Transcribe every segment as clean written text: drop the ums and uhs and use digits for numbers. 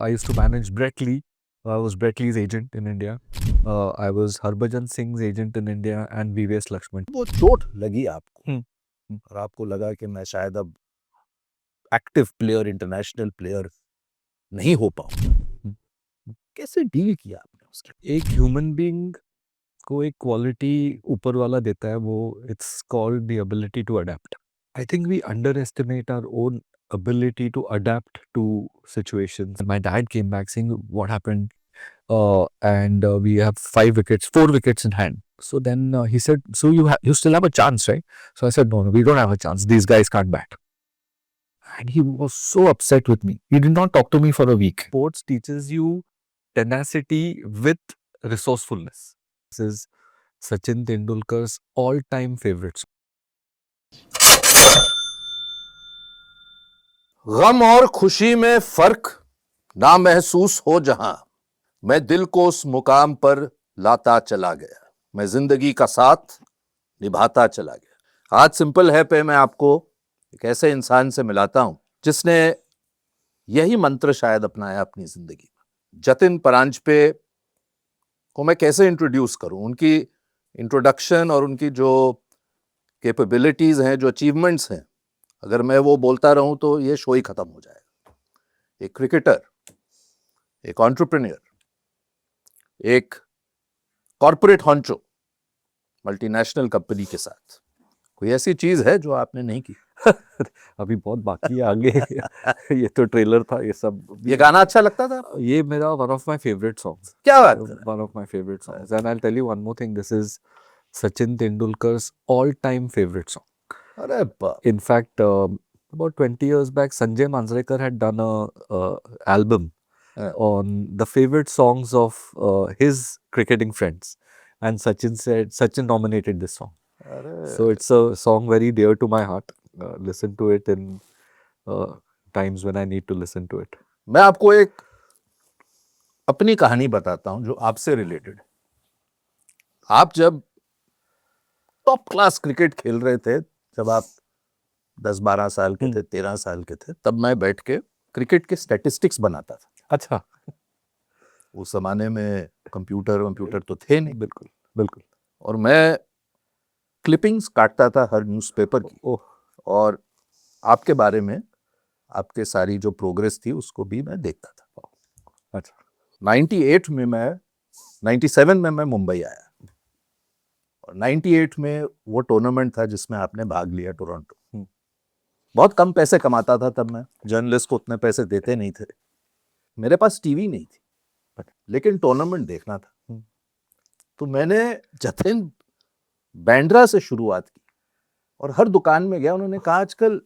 I used to manage Brett Lee. I was Brett Lee's agent in India. I was Harbhajan Singh's agent in India and VVS Lakshman. वो चोट लगी आपको हम्म। और आपको लगा कि मैं शायद अब एक्टिव प्लेयर, इंटरनेशनल प्लेयर नहीं हो पाऊं, कैसे डील किया आपने उसके? एक ह्यूमन बीइंग को एक क्वालिटी ऊपर वाला देता है, वो it's called the ability to adapt. I think we underestimate our own ability to adapt to situations. My dad came back saying, "What happened?" And we have 5 wickets, 4 wickets in hand. So then he said, "So you still have a chance, right?" So I said, "No, no, we don't have a chance. These guys can't bat." And he was so upset with me. He did not talk to me for a week. Sports teaches you tenacity with resourcefulness. This is Sachin Tendulkar's all-time favorite. गम और खुशी में फर्क ना महसूस हो जहां, मैं दिल को उस मुकाम पर लाता चला गया, मैं जिंदगी का साथ निभाता चला गया। आज सिंपल है पे मैं आपको एक ऐसे इंसान से मिलाता हूं जिसने यही मंत्र शायद अपनाया अपनी जिंदगी में। जतिन परांजपे को मैं कैसे इंट्रोड्यूस करूं? उनकी इंट्रोडक्शन और उनकी जो कैपेबिलिटीज हैं, जो अचीवमेंट्स हैं, अगर मैं वो बोलता रहूं तो ये शो ही खत्म हो जाएगा। एक क्रिकेटर, एक एंटरप्रेन्योर, एक कॉर्पोरेट हॉन्चो, मल्टीनेशनल कंपनी के साथ, कोई ऐसी चीज है जो आपने नहीं की? अभी बहुत बाकी है आगे। ये तो ट्रेलर था, ये सब। ये गाना अच्छा लगता था? ये मेरा one of my favourite songs, क्या बात कर? One of my favourite songs. And I will tell you one more thing, this is Sachin Tendulkar's all-time favorite song. अरे बाप! In fact, about 20 years back, Sanjay Manjrekar had done a album on the favorite songs of his cricketing friends, and Sachin nominated this song. So it's a song very dear to my heart. Listen to it in times when I need to listen to it. मैं आपको एक अपनी कहानी बताता हूं जो आपसे related है। आप जब टॉप क्लास क्रिकेट खेल रहे थे, जब आप 10-12 साल के थे, 13 साल के थे, तब मैं बैठ के क्रिकेट के स्टैटिस्टिक्स बनाता था। अच्छा। उस जमाने में कंप्यूटर तो थे नहीं। बिल्कुल बिल्कुल। और मैं क्लिपिंग्स काटता था हर न्यूज़पेपर की। ओह। और आपके बारे में, आपके सारी जो प्रोग्रेस थी उसको भी मैं देखता था। अच्छा। 97 में मैं मुंबई आया और 98 में वो टूर्नामेंट था जिसमें आपने भाग लिया, टोरंटो। बहुत कम पैसे कमाता था तब मैं, जर्नलिस्ट को उतने पैसे देते नहीं थे, मेरे पास टीवी नहीं थी, लेकिन टूर्नामेंट देखना था। तो मैंने जतिन बांद्रा से शुरुआत की और हर दुकान में गया। उन्होंने कहा आजकल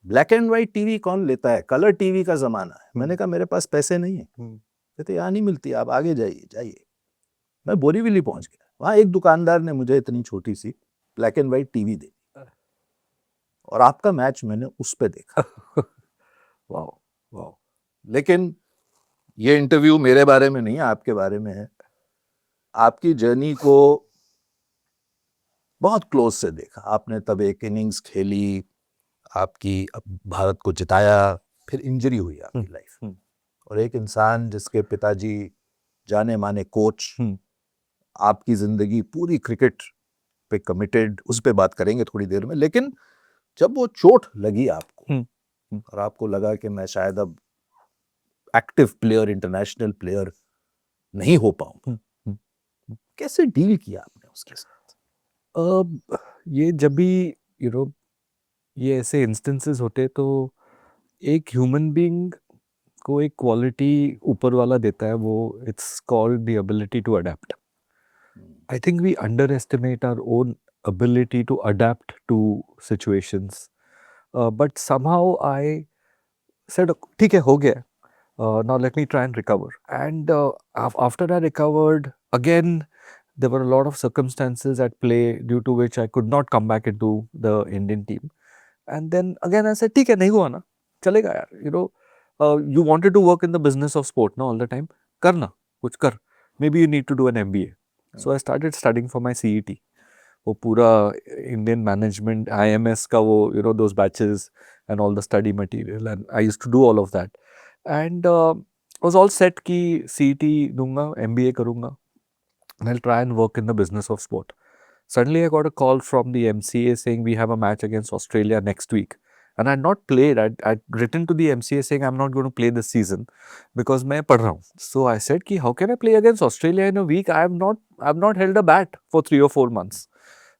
ब्लैक एंड व्हाइट टीवी कौन लेता है, कलर टीवी का जमाना है। मैंने कहा मेरे पास पैसे नहीं है। कहते यहाँ नहीं मिलती, आप आगे जाइए जाइए। मैं बोरीवली पहुंच गया, वहां एक दुकानदार ने मुझे इतनी छोटी सी ब्लैक एंड व्हाइट टीवी दी और आपका मैच मैंने उस पे देखा। वाह वाह। लेकिन ये इंटरव्यू मेरे बारे में नहीं है, आपके बारे में है। आपकी जर्नी को बहुत क्लोज से देखा। आपने तब एक इनिंग्स खेली, आपकी भारत को जिताया, फिर इंजरी हुई आपकी लाइफ। और एक इंसान जिसके पिताजी जाने माने कोच, आपकी जिंदगी पूरी क्रिकेट पे कमिटेड, उस पे बात करेंगे थोड़ी देर में। लेकिन जब वो चोट लगी आपको और आपको लगा कि मैं शायद अब एक्टिव प्लेयर, इंटरनेशनल प्लेयर नहीं हो पाऊंगा, कैसे डील किया आपने उसके साथ? ये जब भी ये ऐसे इंस्टेंसेस होते तो एक ह्यूमन बीइंग को एक क्वालिटी ऊपर वाला देता है, वो it's called the ability to adapt. I think we underestimate our own ability to adapt to situations. But somehow I said, ठीक है, हो गया. Now let me try and recover. And after I recovered, again, there were a lot of circumstances at play due to which I could not come back into the Indian team. And then again I said, ठीक है, नहीं हुआ ना, चलेगा यार. You wanted to work in the business of sport ना all the time. करना, कुछ कर. Maybe you need to do an MBA. So I started studying for my CET. वो पूरा इंडियन मैनेजमेंट, IMS का वो those batches and all the study material, and I used to do all of that. And was all set कि CET दूंगा, MBA करूंगा, and I'll try and work in the business of sport. Suddenly, I got a call from the MCA saying we have a match against Australia next week. And I'd not played. I'd written to the MCA saying I'm not going to play this season because मैं पढ़ रहा हूँ. So I said कि how can I play against Australia in a week? I've not held a bat for 3 or 4 months.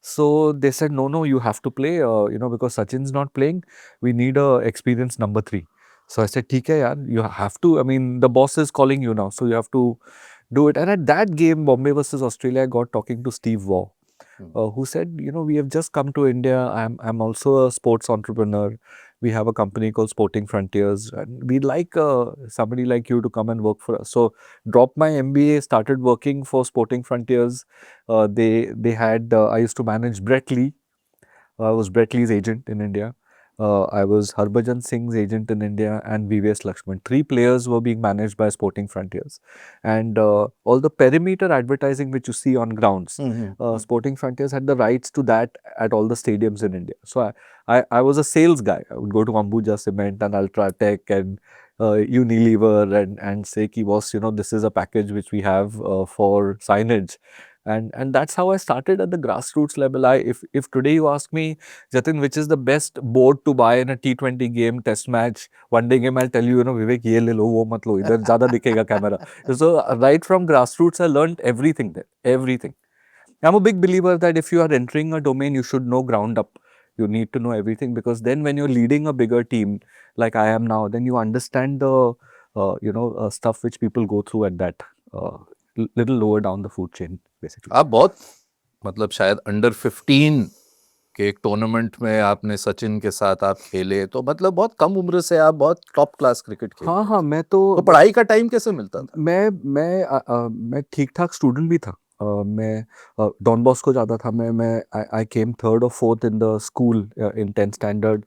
So they said no, you have to play. Because Sachin's not playing, we need a experienced number 3. So I said ठीक है यार, you have to. I mean, the boss is calling you now, so you have to do it. And at that game, Bombay versus Australia, I got talking to Steve Waugh, who said, we have just come to India. I'm also a sports entrepreneur. We have a company called Sporting Frontiers, and we'd like somebody like you to come and work for us. So dropped my MBA, started working for Sporting Frontiers. They had I used to manage Brett Lee. I was Brett Lee's agent in India. I was Harbhajan Singh's agent in India, and VVS Lakshman. 3 players were being managed by Sporting Frontiers. And all the perimeter advertising which you see on grounds, Sporting Frontiers had the rights to that at all the stadiums in India. So I was a sales guy. I would go to Ambuja Cement and Ultratech and Unilever and say, ki boss, this is a package which we have for signage. And that's how I started at the grassroots level. If today you ask me, Jatin, which is the best board to buy in a T20 game, test match, one day game, I'll tell you, Vivek, ye le lo, wo mat lo, idhar zyada dikhega camera. So right from grassroots, I learned everything there, everything. I'm a big believer that if you are entering a domain, you should know ground up. You need to know everything, because then when you're leading a bigger team like I am now, then you understand the stuff which people go through at that little lower down the food chain, basically. आप बहुत मतलब शायद under 15 के एक tournament में आपने सचिन के साथ आप खेले, तो मतलब बहुत कम उम्र से आप बहुत टॉप क्लास क्रिकेट खेले। हाँ, मैं तो पढ़ाई का टाइम कैसे मिलता था? मैं ठीक ठाक स्टूडेंट भी था। मैं डॉन बॉस्को जाता था। आई केम 3rd or 4th in the school in 10th standard.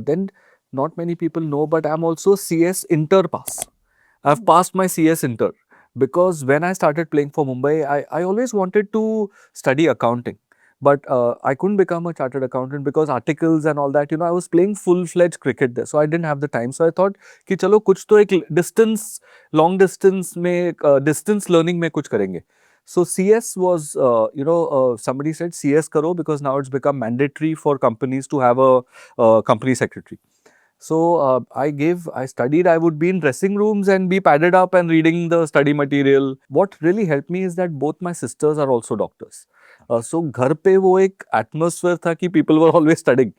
Then not many people know, but I'm also CS inter pass. I've passed my CS inter because when I started playing for Mumbai, I always wanted to study accounting. But I couldn't become a chartered accountant because articles and all that, I was playing full-fledged cricket there. So I didn't have the time. So I thought कि चलो कुछ तो एक long distance में, distance learning में कुछ करेंगे. So CS was, somebody said CS karo because now it's become mandatory for companies to have a company secretary. So I studied. I would be in dressing rooms and be padded up and reading the study material. What really helped me is that both my sisters are also doctors. So घर पे वो एक atmosphere था कि people were always studying.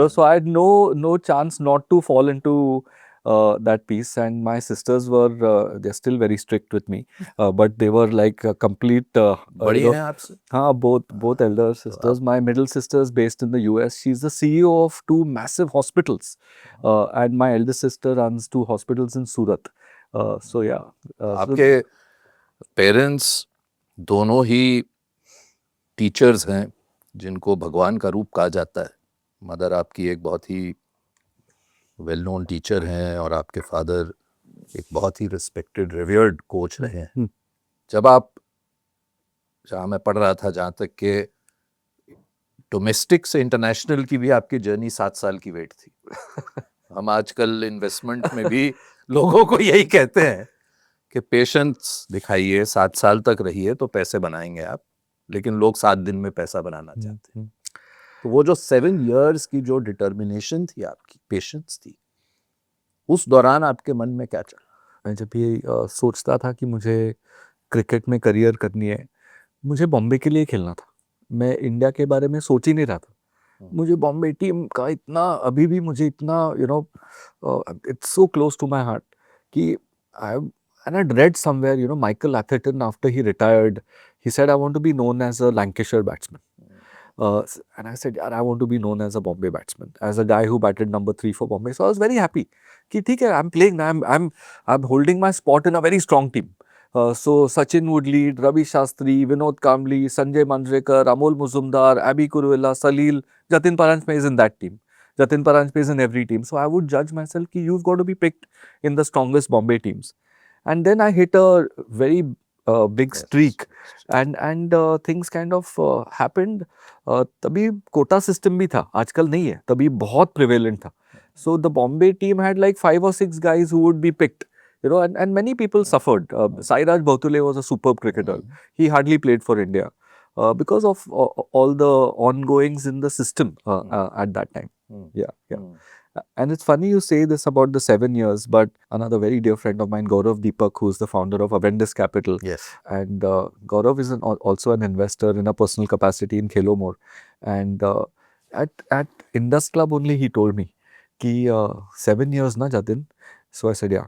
So I had no chance not to fall into that piece. And my sisters were they're still very strict with me, but they were like a complete. बड़ी हैं आपसे? हाँ, both elder sisters. My middle sister is based in the US. She's the CEO of 2 massive hospitals, and my eldest sister runs 2 hospitals in Surat. So yeah. आपके parents दोनों ही teachers हैं जिनको भगवान का रूप कहा जाता है। मदर आपकी एक बहुत ही वेल नोन टीचर हैं और आपके फादर एक बहुत ही रिस्पेक्टेड रिवर्ड कोच रहे हैं। जब आप, जहाँ मैं पढ़ रहा था, जहाँ तक के डोमेस्टिक से इंटरनेशनल की भी आपकी जर्नी 7 साल की वेट थी। हम आजकल इन्वेस्टमेंट में भी लोगों को यही कहते हैं कि पेशेंस दिखाइए, 7 साल तक रहिए तो पैसे बनाएंगे आप, लेकिन लोग 7 दिन में पैसा बनाना चाहते हैं। तो वो जो 7 years की जो डिटर्मिनेशन थी आपकी, पेशेंस थी, उस दौरान आपके मन में क्या चला? मैं जब ये सोचता था कि मुझे क्रिकेट में करियर करनी है, मुझे बॉम्बे के लिए खेलना था। मैं इंडिया के बारे में सोच ही नहीं रहा था। मुझे बॉम्बे टीम का इतना, अभी भी मुझे इतना, it's so close to my heart कि and I'd read somewhere, Michael Atherton, after he retired, he said, I want to be known as a Lancashire batsman. And I said, I want to be known as a Bombay batsman, as a guy who batted number 3 for Bombay. So I was very happy. Ki, theek hai, I'm playing, I'm holding my spot in a very strong team. So Sachin would lead, Ravi Shastri, Vinod Kambli, Sanjay Manjrekar, Amol Muzumdar, Abhi Kuruella, Salil, Jatin Paranjpe is in that team. Jatin Paranjpe is in every team. So I would judge myself ki you've got to be picked in the strongest Bombay teams. And then I hit a very big streak, and things kind of happened. तभी quota system भी था, आजकल नहीं है, तभी बहुत prevalent था. So the Bombay team had like 5 or 6 guys who would be picked and many people suffered. Sairaj Bhautule was a superb cricketer. He hardly played for India because of all the ongoings in the system at that time. Yeah. And it's funny you say this about the 7 years, but another very dear friend of mine, Gaurav Deepak, who's the founder of Avendus Capital. Yes. And Gaurav is also an investor in a personal capacity in Khelo More. And at Indus Club only he told me, ki 7 years na Jatin. So I said, yeah.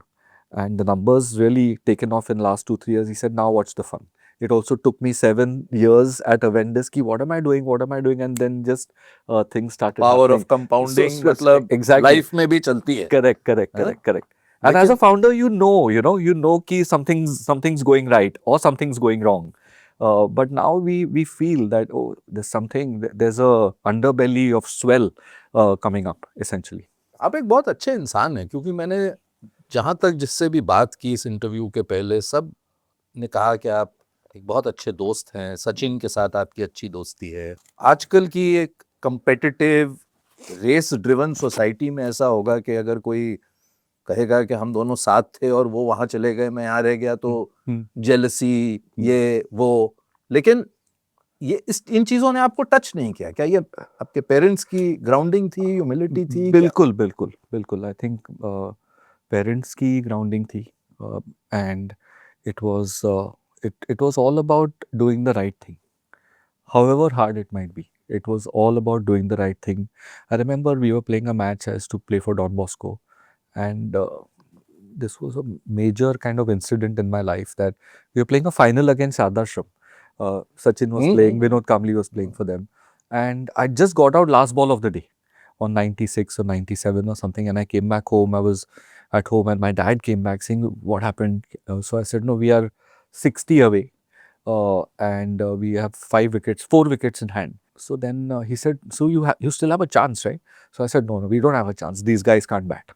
And the numbers really taken off in last 2-3 years. He said, now watch the fun. It also took me 7 years at Avendus ki what am I doing? And then just things started Power happening. of compounding, So, मतलब exactly. life में भी चलती है. Correct. And as a founder, you know ki something's going right or something's going wrong. But now we feel that there's a underbelly of swell coming up essentially. आप एक बहुत अच्छे इंसान हैं, क्योंकि मैंने जहाँ तक जिससे भी बात की इस इंटरव्यू के पहले, सब ने कहा कि आप एक बहुत अच्छे दोस्त हैं. सचिन के साथ आपकी अच्छी दोस्ती है. आजकल की एक कंपेटिटिव रेस ड्रिवन सोसाइटी में ऐसा होगा कि अगर कोई कहेगा कि हम दोनों साथ थे और वो वहां चले गए, मैं यहाँ रह गया, तो जेलसी ये वो. लेकिन ये इन चीजों ने आपको टच नहीं किया क्या? ये आपके पेरेंट्स की ग्राउंडिंग थी, ह्यूमिलिटी थी? बिल्कुल. आई थिंक पेरेंट्स की ग्राउंडिंग थी and it was all about doing the right thing, however hard it might be. It was all about doing the right thing. I remember we were playing a match. I used to play for Don Bosco, and this was a major kind of incident in my life, that we were playing a final against Ardashram. Sachin was playing, Vinod Kamli was playing for them, and I just got out last ball of the day on 96 or 97 or something, and I came back home. I was at home and my dad came back saying, what happened? So I said, no, we are 60 away and we have 4 wickets in hand. So then he said, so you still have a chance, right? So I said, no, we don't have a chance. These guys can't bat.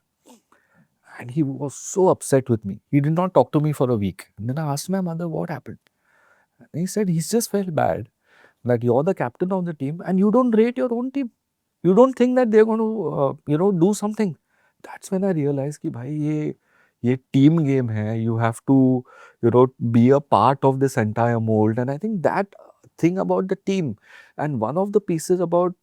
And he was so upset with me. He did not talk to me for a week. And then I asked my mother, what happened? And he said, he's just felt bad that you're the captain of the team and you don't rate your own team. You don't think that they're going to, do something. That's when I realized कि भाई ये team game है. You have to, be a part of this entire mold. And I think that thing about the team, and one of the pieces about,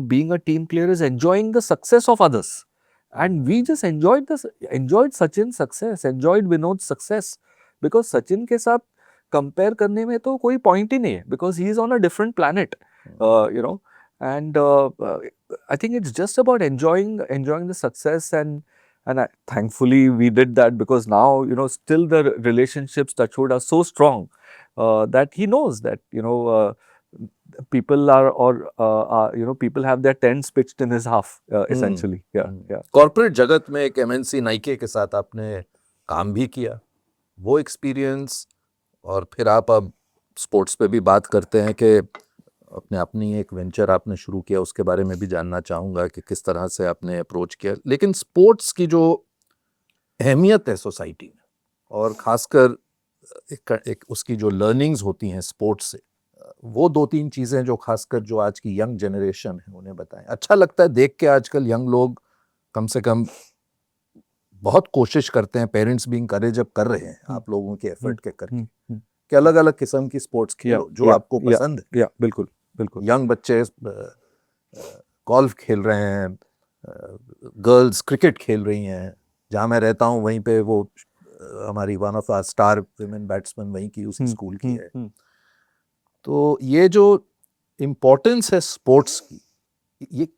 being a team player is enjoying the success of others. And we just enjoyed Sachin's success, enjoyed Vinod's success, because Sachin के साथ compare करने में तो कोई point ही नहीं है, because he is on a different planet, And I think it's just about enjoying the success, and thankfully we did that, because now still the relationships touchwood are so strong that he knows that people people have their tents pitched in his half essentially. Yeah. Corporate जगत में एक MNC Nike के साथ आपने काम भी किया, वो एक्सपीरियंस, और फिर आप अब स्पोर्ट्स पे भी बात करते हैं कि अपनी एक वेंचर आपने शुरू किया, उसके बारे में भी जानना चाहूँगा कि किस तरह से आपने अप्रोच किया. लेकिन स्पोर्ट्स की जो अहमियत है सोसाइटी में, और ख़ासकर एक उसकी जो लर्निंग्स होती हैं स्पोर्ट्स से, वो 2-3 चीज़ें जो खासकर जो आज की यंग जनरेशन है उन्हें बताएं. अच्छा लगता है देख के आजकल यंग लोग कम से कम बहुत कोशिश करते हैं, पेरेंट्स भी इंकरेज अब कर रहे हैं आप लोगों के एफर्ट के करके, कि अलग अलग किस्म की स्पोर्ट्स खेलो जो आपको पसंद है. बिल्कुल. यंग बच्चे गोल्फ खेल रहे हैं, गर्ल्स क्रिकेट खेल रही हैं. जहाँ मैं रहता हूँ वहीं पे वो हमारी one of our star women batsman वहीं की उसी स्कूल की है. तो ये जो इम्पोर्टेंस है स्पोर्ट्स की,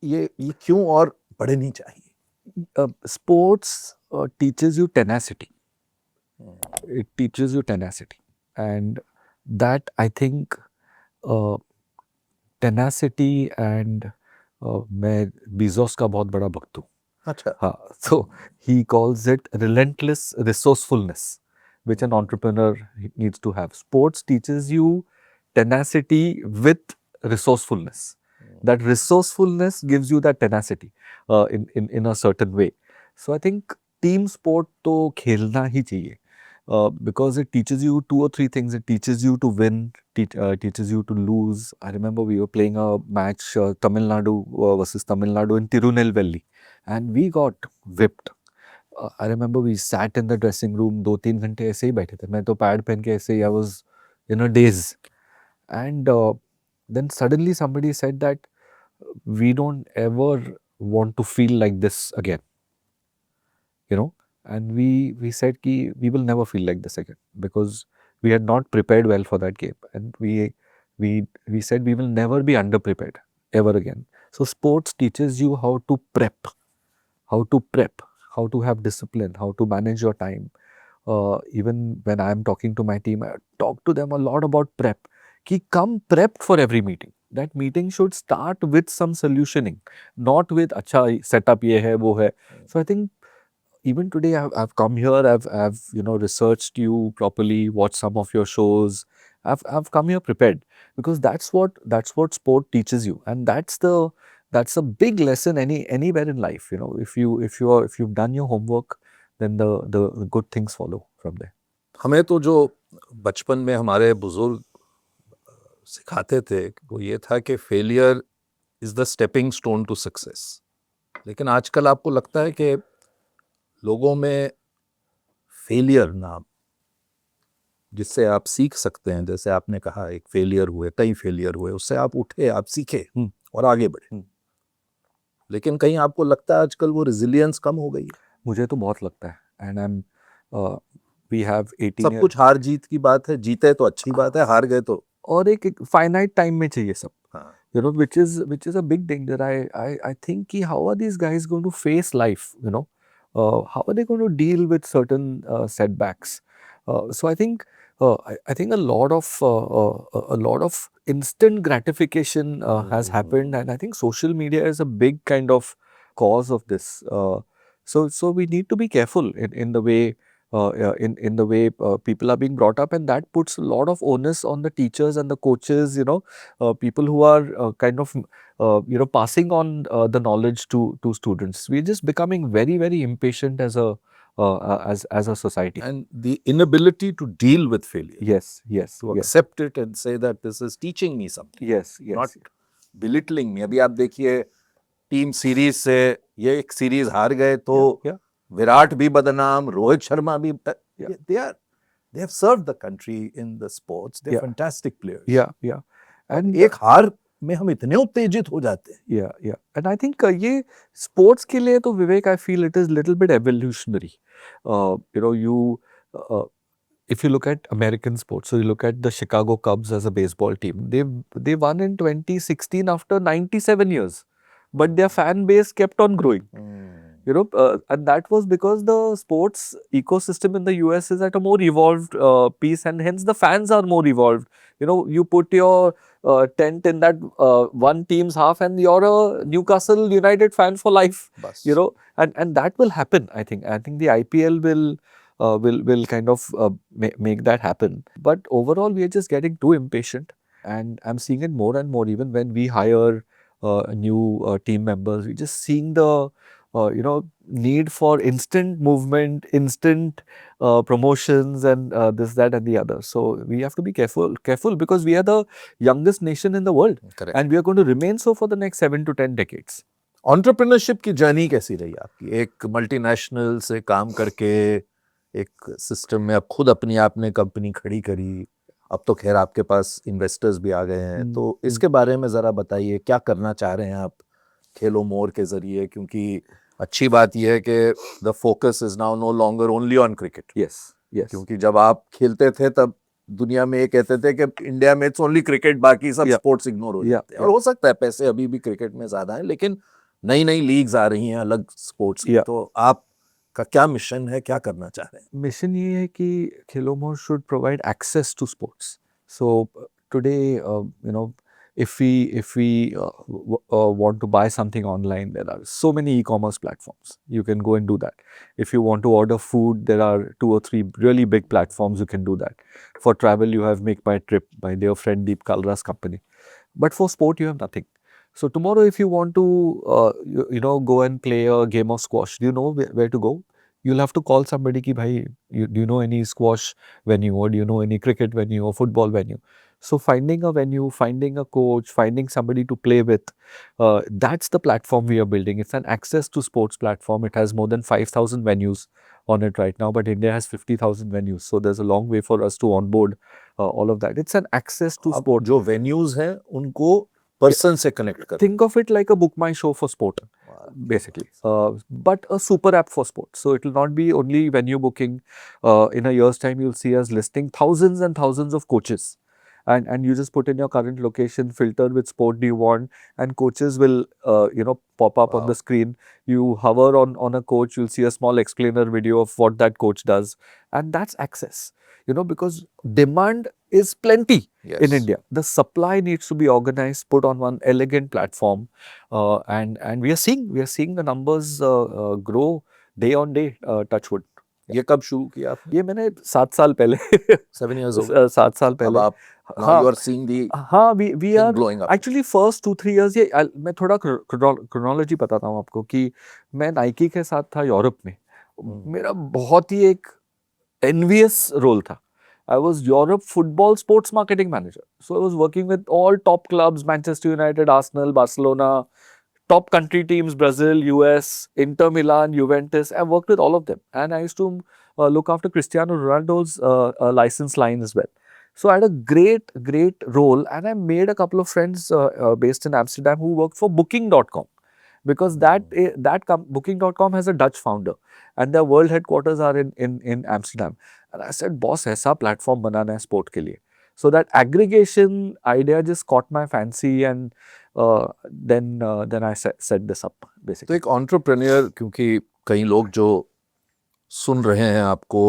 ये क्यों और बढ़नी चाहिए? Sports teaches you tenacity. It teaches you tenacity, and that I think tenacity, and मैं Bezos का बहुत बड़ा भक्त हूँ. अच्छा. हाँ, so he calls it relentless resourcefulness, which an entrepreneur needs to have. Sports teaches you tenacity with resourcefulness. That resourcefulness gives you that tenacity in a certain way. So I think team sport तो खेलना ही चाहिए, because it teaches you 2 or 3 things. It teaches you to win, teaches you to lose. I remember we were playing a match, Tamil Nadu versus Tamil Nadu in Tirunelveli, and we got whipped. I remember we sat in the dressing room 2-3 घंटे ऐसे ही बैठे थे. मैं तो pad पहन के ऐसे ही I was in a daze. And then suddenly somebody said that we don't ever want to feel like this again, you know. And we said ki we will never feel like this again because we had not prepared well for that game, and we said we will never be underprepared ever again. So sports teaches you how to prep, how to have discipline, how to manage your time. Even when I am talking to my team, I talk to them a lot about prep. Ki come prepped for every meeting. That meeting should start with some solutioning, not with acha setup ye hai wo hai. So I think even today I've come here, I've you know researched you properly, watched some of your shows. I've come here prepared because that's what sport teaches you, and that's a big lesson anywhere in life. You know, if you've done your homework, then the good things follow from there. हमें तो जो बचपन में हमारे बुजुर्ग सिखाते थे वो ये था कि failure is the stepping stone to success, लेकिन आजकल आपको लगता है कि लोगों में फेलियर नाम जिससे आप सीख सकते हैं, जैसे आपने कहा एक फेलियर हुए, कई फेलियर हुए, उससे आप उठे, आप सीखे और आगे बढ़े, लेकिन कहीं आपको लगता है आजकल वो रेजिलियंस कम हो गई है? मुझे तो बहुत लगता है. And I am we have 18 सब कुछ हार जीत की बात है, जीते तो अच्छी बात है, हार गए तो और एक फाइनाइट टाइम में चाहिए सब. हाँ. You know, which is a big danger. I think ki how are these guys going to face life, you know? How are they going to deal with certain setbacks? So I think a lot of instant gratification has happened, and I think social media is a big kind of cause of this. So we need to be careful in the way in the way people are being brought up, and that puts a lot of onus on the teachers and the coaches, you know, people who are kind of you know passing on the knowledge to students. We're just becoming very impatient as a society. And the inability to deal with failure, Yes, to accept it and say that this is teaching me something, yes, not belittling me. अभी आप देखिए team series से ये एक series हार गए तो yeah, Virat भी बदनाम, रोहित शर्मा भी, they have served the country in the sports, they're Yeah. fantastic players. yeah. And एक हार में हम इतने उत्तेजित हो जाते हैं. Yeah. And I think ये sports के लिए तो Vivek, I feel it is little bit evolutionary. You know, if you look at American sports, so you look at the Chicago Cubs as a baseball team, they won in 2016 after 97 years, but their fan base kept on growing. You know, and that was because the sports ecosystem in the US is at a more evolved piece, and hence the fans are more evolved. You know, you put your tent in that one team's half, and you're a Newcastle United fan for life. बस. You know, and that will happen. I think the IPL will kind of make that happen. But overall, we are just getting too impatient, and I'm seeing it more and more. Even when we hire new team members, we're just seeing the you know need for instant movement, instant promotions, and this, that, and the other. So we have to be careful because we are the youngest nation in the world, Correct. and we are going to remain so for the next 7 to 10 decades. Entrepreneurship की journey कैसी रही आपकी? एक multinational से काम करके एक system में अब खुद अपनी आपने कंपनी खड़ी करी, अब तो खैर आपके पास इन्वेस्टर्स भी आ गए हैं, तो इसके बारे में जरा बताइए, क्या करना चाह रहे हैं आप खेलो मोर के जरिए? क्योंकि अच्छी बात यह है कि the focus is now no longer only on cricket. Yes. क्योंकि जब आप खेलते थे तब दुनिया में ये कहते थे कि इंडिया में इट्स ओनली क्रिकेट, बाकी सब स्पोर्ट्स इग्नोर हो जाते हैं. और हो सकता है पैसे अभी भी क्रिकेट में ज्यादा हैं, लेकिन नई नई लीग्स आ रही हैं अलग स्पोर्ट्स की. तो आप का क्या मिशन है, क्या करना चाह रहे हैं? मिशन ये है कि खेलो more should provide access to sports. So today you know, if we want to buy something online, there are so many e-commerce platforms. You can go and do that. If you want to order food, there are 2 or 3 really big platforms you can do that. For travel, you have Make My Trip by their friend Deep Kalra's company. But for sport, you have nothing. So tomorrow, if you want to you know go and play a game of squash, do you know where to go? You'll have to call somebody ki bhai, do you know any squash venue, or do you know any cricket venue or football venue? So finding a venue, finding a coach, finding somebody to play with, that's the platform we are building. It's an access to sports platform. It has more than 5,000 venues on it right now, but India has 50,000 venues. So there's a long way for us to onboard all of that. It's an access to अब sport. जो venues हैं उनको person से connect कर Think of it like a book my show for sport, basically, but a super app for sports. So it will not be only venue booking. In a year's time, you'll see us listing thousands and thousands of coaches, and you just put in your current location, filter with sport do you want, and coaches will pop up on the screen. You hover on a coach, you'll see a small explainer video of what that coach does, and that's access. Because demand is plenty in India. The supply needs to be organized, put on one elegant platform, and we are seeing the numbers grow day on day. Touch wood. ये कब शुरू किया आपने? ये मैंने 7 साल पहले 7 years ago. 7 साल अब पहले. आप now you are seeing the हाँ, we thing are blowing up. actually first 2-3 years. ये मैं थोड़ा chronology बताता हूँ आपको कि मैं नाइकी के साथ था यूरोप में. मेरा बहुत ही एक envious role था. I was Europe football sports marketing manager. So I was working with all top clubs, Manchester United, Arsenal, Barcelona, top country teams, Brazil, US, Inter Milan, Juventus. I worked with all of them. And I used to look after Cristiano Ronaldo's license line as well. So I had a great role, and I made a couple of friends based in Amsterdam who worked for Booking.com. Because Booking.com has a Dutch founder, and their world headquarters are in Amsterdam. And I said, boss, ऐसा platform बनाना है sport के लिए. So that aggregation idea just caught my fancy, and then I set this up basically. तो एक entrepreneur, क्योंकि कई लोग जो सुन रहे हैं आपको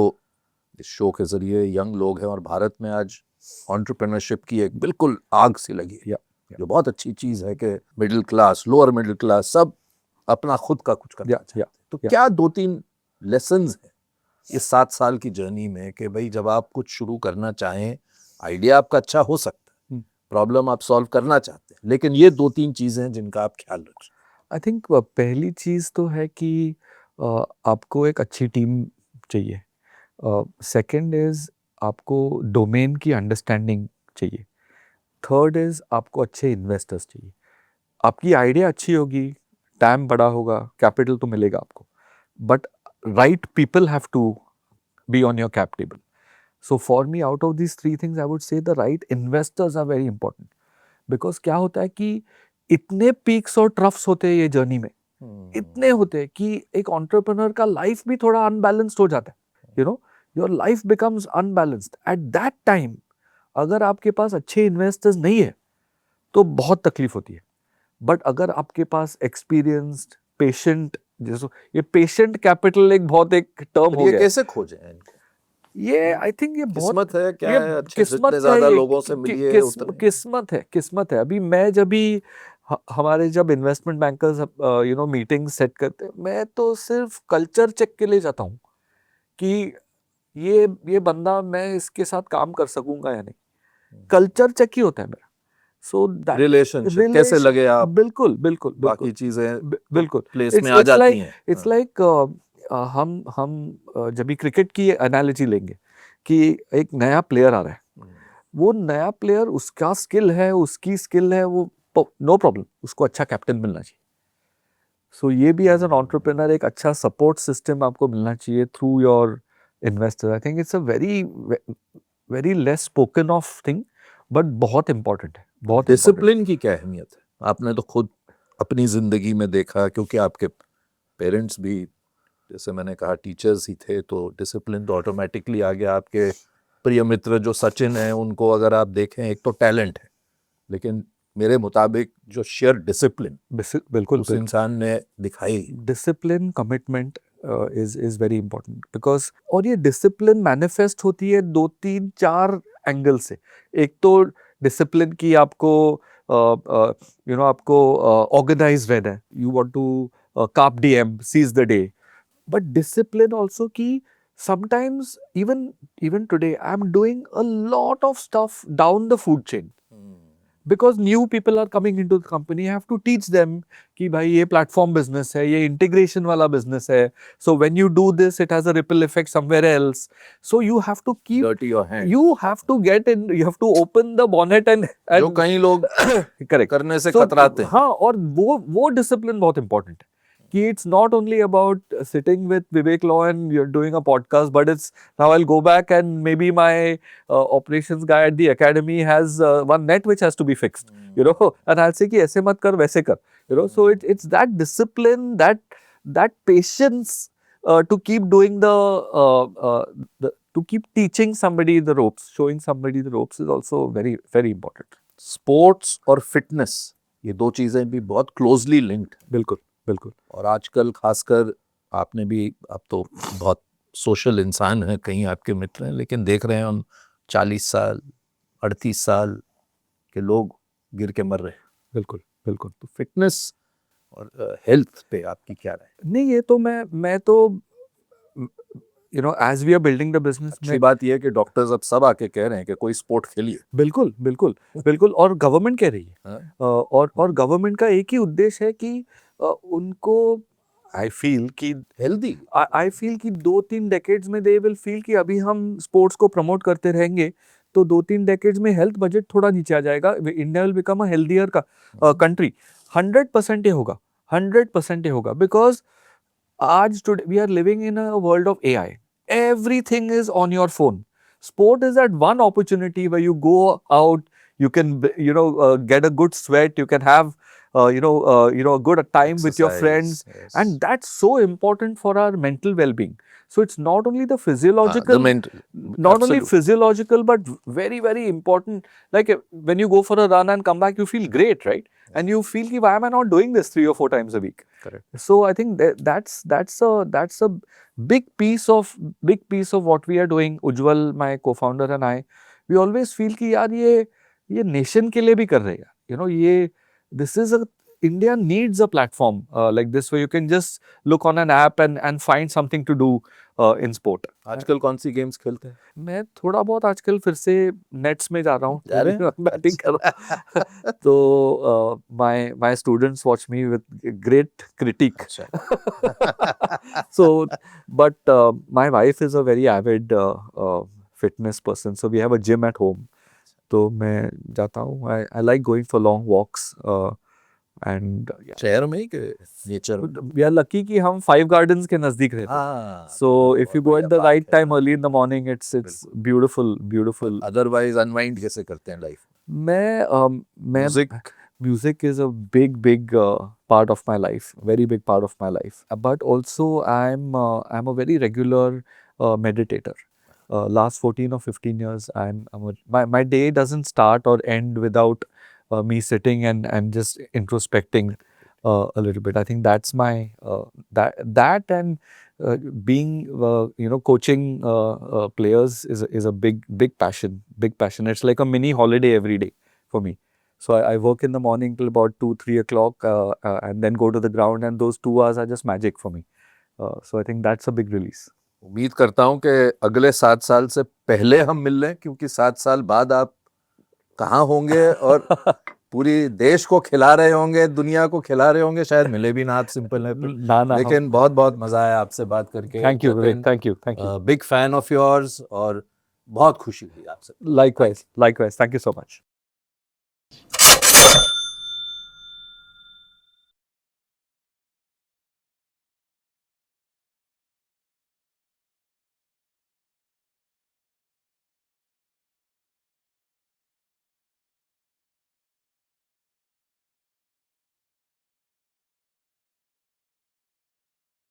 इस शो के जरिए यंग लोग हैं, और भारत में आज entrepreneurship की एक बिल्कुल आग सी लगी है, जो बहुत अच्छी चीज है कि middle class, lower middle class सब अपना खुद का कुछ करना चाहते हैं. तो क्या 2-3 लेसन्स हैं इस 7 साल की जर्नी में कि भाई जब आप कुछ शुरू करना चाहें, आइडिया आपका अच्छा हो सकता है, प्रॉब्लम आप सॉल्व करना चाहते हैं, लेकिन ये 2-3 चीजें हैं जिनका आप ख्याल रखें? आई थिंक पहली चीज तो है कि आपको एक अच्छी टीम चाहिए. सेकंड इज आपको डोमेन की अंडरस्टैंडिंग चाहिए. थर्ड इज आपको अच्छे इन्वेस्टर्स चाहिए. आपकी आइडिया अच्छी होगी, टाइम बड़ा होगा, कैपिटल तो मिलेगा आपको, but right people have to be on your cap table. So for me, out of these 3 things, I would say the right investors are very important. Because क्या होता है कि इतने पीक्स और ट्रफ्स होते हैं ये जर्नी में, इतने होते हैं कि एक एंटरप्रेन्योर का लाइफ भी थोड़ा अनबैलेंस्ड हो जाता है. Your life becomes unbalanced at that time. अगर आपके पास अच्छे इन्वेस्टर्स नहीं है तो बहुत तकलीफ होती है. बट अगर आपके पास एक्सपीरियंस्ड, पेशेंट, जैसे ये पेशेंट कैपिटल एक बहुत एक टर्म हो गया. कैसे खोजें इनको? ये आई थिंक ये बहुत किस्मत है क्या? ये है अच्छे किस्मत जितने ज्यादा है, लोगों से मिलिए उतने. किस्मत है. अभी मैं जब भी हमारे जब इन्वेस्टमेंट बैंकर्स मीटिंग सेट करते हैं, मैं तो सिर्फ कल्चर चेक के लिए जाता हूँ कि ये बंदा, मैं इसके साथ काम कर सकूंगा या नहीं. कल्चर चेक ही होता है मेरा. सो रिलेशनशिप कैसे लगे आप, बिल्कुल बाकी चीजें बिल्कुल प्लेस में आ जाती हैं. इट्स लाइक हम जब भी क्रिकेट की एनालॉजी लेंगे कि एक नया प्लेयर आ रहा है, वो नया प्लेयर, उसका स्किल है, उसकी स्किल है, वो नो प्रॉब्लम, उसको अच्छा कैप्टन मिलना चाहिए. सो ये भी एज एन एंटरप्रेन्योर एक अच्छा सपोर्ट सिस्टम आपको मिलना चाहिए through your investor. I think it's a very less spoken of thing, but बहुत इंपॉर्टेंट है. बहुत डिसिप्लिन की क्या अहमियत है? आपने तो खुद अपनी जिंदगी में देखा, क्योंकि आपके पेरेंट्स भी, जैसे मैंने कहा, टीचर्स ही थे, तो डिसिप्लिन तो ऑटोमेटिकली आ गया. आपके प्रिय मित्र जो सचिन हैं, उनको अगर आप देखें, एक तो टैलेंट है, लेकिन मेरे मुताबिक जो शेयर डिसिप्लिन बिल्कुल उस इंसान ने दिखाई, discipline, commitment is very important. Because और ये डिसिप्लिन मैनिफेस्ट होती है 2-3-4 एंगल से. एक तो डिसिप्लिन की आपको आपको ऑर्गेनाइज रहना है. You want to carpe diem, seize the day. But discipline also ki sometimes even today I'm doing a lot of stuff down the food chain. because new people are coming into the company, you have to teach them कि भाई ये platform business है, ये integration वाला business है. So when you do this, it has a ripple effect somewhere else. So you have to keep dirty your hand. You have to get in. You have to open the bonnet and जो कई लोग correct करने से So, कतराते हैं. हाँ, और वो discipline बहुत important है. कि it's not only about sitting with Vivek Law and you're doing a podcast, but it's now I'll go back and maybe my operations guy at the academy has one net which has to be fixed, you know, and I'll say कि ऐसे मत कर वैसे कर, you know. So it's that discipline, that patience to keep doing the to keep teaching somebody the ropes, showing somebody the ropes is also very very important. Sports और fitness ये दो चीजें भी बहुत क्लोजली लिंक्ड हैं. बिल्कुल बिल्कुल. और आजकल खासकर आपने भी, आप तो बहुत सोशल इंसान हैं, कहीं आपके मित्र हैं, लेकिन देख रहे हैं हम 40 साल 38 साल के लोग गिर के मर रहे हैं. बिल्कुल बिल्कुल. तो फिटनेस और हेल्थ पे आपकी क्या राय है? नहीं, ये तो मैं तो you know, as we are building the business, अच्छी बात यह है कि डॉक्टर्स अब सब आके कह रहे हैं कि कोई स्पोर्ट खेलिए. बिल्कुल बिल्कुल बिल्कुल. और गवर्नमेंट कह रही है. हाँ. और गवर्नमेंट का एक ही उद्देश्य है कि उनको आई फील कि हेल्दी, आई फील कि 2-3 डेकेड्स में दे विल फील कि अभी हम स्पोर्ट्स को प्रमोट करते रहेंगे तो 2-3 डेकेड्स में हेल्थ बजट थोड़ा नीचे आ जाएगा. India will become a healthier का कंट्री. 100% ये होगा. 100% ये होगा. बिकॉज आज today we are living in a world of AI. Everything is on your phone. Sport is that one opportunity where you go out, you can get a good sweat, you can have a good time with your friends, Yes. and that's so important for our mental well-being. So it's not only the physiological, not only physiological, but very very important. Like when you go for a run and come back, you feel great, right? And you feel ki, why am I not doing this 3 or 4 times a week? Correct. So I think that's a big piece of what we are doing. Ujjwal, my co-founder, and I, we always feel कि यार ये nation के लिए भी कर रहे हैं. You know, this is India needs a platform like this where you can just look on an app and find something to do in sport. आजकल कौन सी गेम्स खेलते हैं? मैं थोड़ा बहुत आजकल फिर से नेट्स में जा रहा हूँ. जा रहे हैं? बैटिंग कर रहा हूँ. तो my students watch me with great critique. So, but my wife is a very avid fitness person. So we have a gym at home. तो मैं जाता हूँ. I like going for long walks. And शहर में ही कि nature? we are lucky कि हम 5 gardens के नजदीक रहते हैं. So if you go at the right time early in the morning, it's beautiful. Otherwise unwind कैसे करते हैं लाइफ? मैं music is a big part of my life, very big part of my life. But also I'm a very regular meditator. Last 14 or 15 years, my day doesn't start or end without me sitting and just introspecting a little bit. I think that's my that and being coaching players is a big passion. It's like a mini holiday every day for me. So I work in the morning till about 2-3 o'clock and then go to the ground, and those 2 hours are just magic for me. So I think that's a big release. उम्मीद करता हूं कि अगले 7 साल से पहले हम मिल लें, क्योंकि 7 साल बाद आप कहाँ होंगे और पूरी देश को खिला रहे होंगे, दुनिया को खिला रहे होंगे, शायद मिले भी ना आप सिंपल है. लेकिन बहुत मजा आया आपसे बात करके. Thank you Vivek. Thank you. Big fan of yours और बहुत खुशी हुई आपसे. Likewise. Thank you so much.